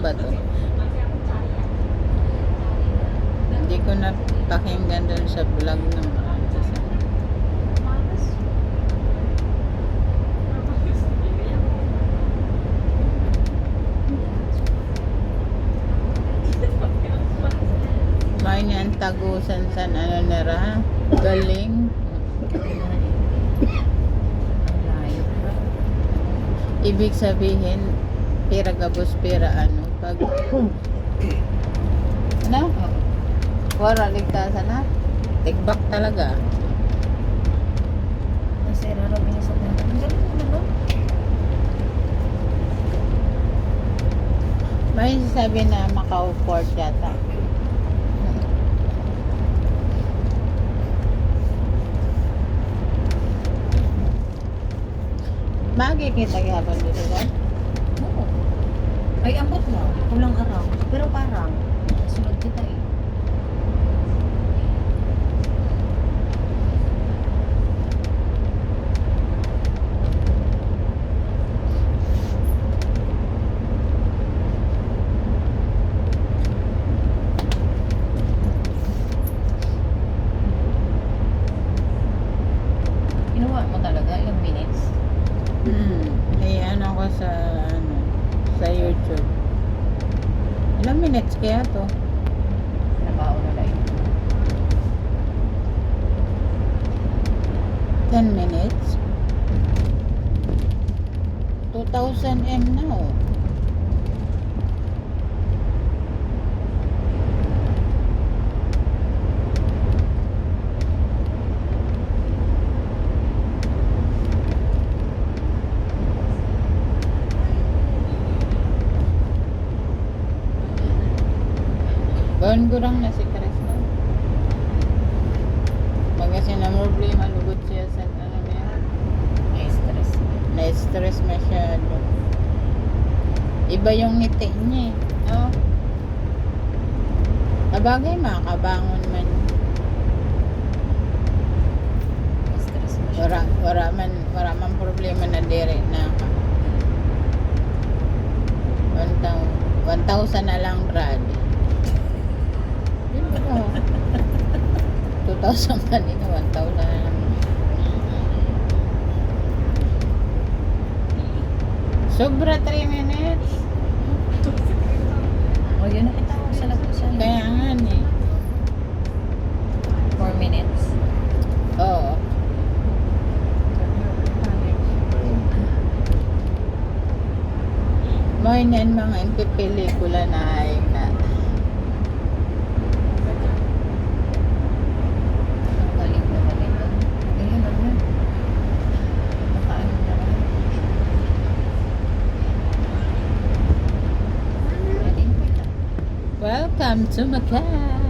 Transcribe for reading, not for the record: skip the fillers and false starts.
ba to? Hindi ko na pakinggan dun sa vlog ng may niyan tagusan sa ano nara galing ibig sabihin pira gabos pira ano pag ano wala ligtasan na tigbak talaga nasira raw niya sa dati ang galing mo naman may sabi na Macau Port yata. Makikita gihapon dito ba? oo ay ambot mo kulang araw pero parang sunod kita eh ginawa mo talaga ilang minutes Ay ano ko sa ano sa YouTube. Ilang minutes kaya to? nabaon na lang 10 minutes? 2,000 M na oh. Baon gurang na si Cresno. Magkasi na problema lugod siya sa ano niya. na-stress Na-stress masyado. Iba yung ngiti niya eh. Oh. Abagay makabangon man. na-stress mo siya Wala man problema na dire na 1,000 na lang rad. 2,000 kanina, 1,000 na lang. Sobra 3 minutes. oh yun nakita ko sa lagusan Kaya nga eh. 4 minutes Oo. May niyan mga impipelikula na ay na. ang galing naman ito ayun ano nakaano na kami ready na kita Welcome to Macau.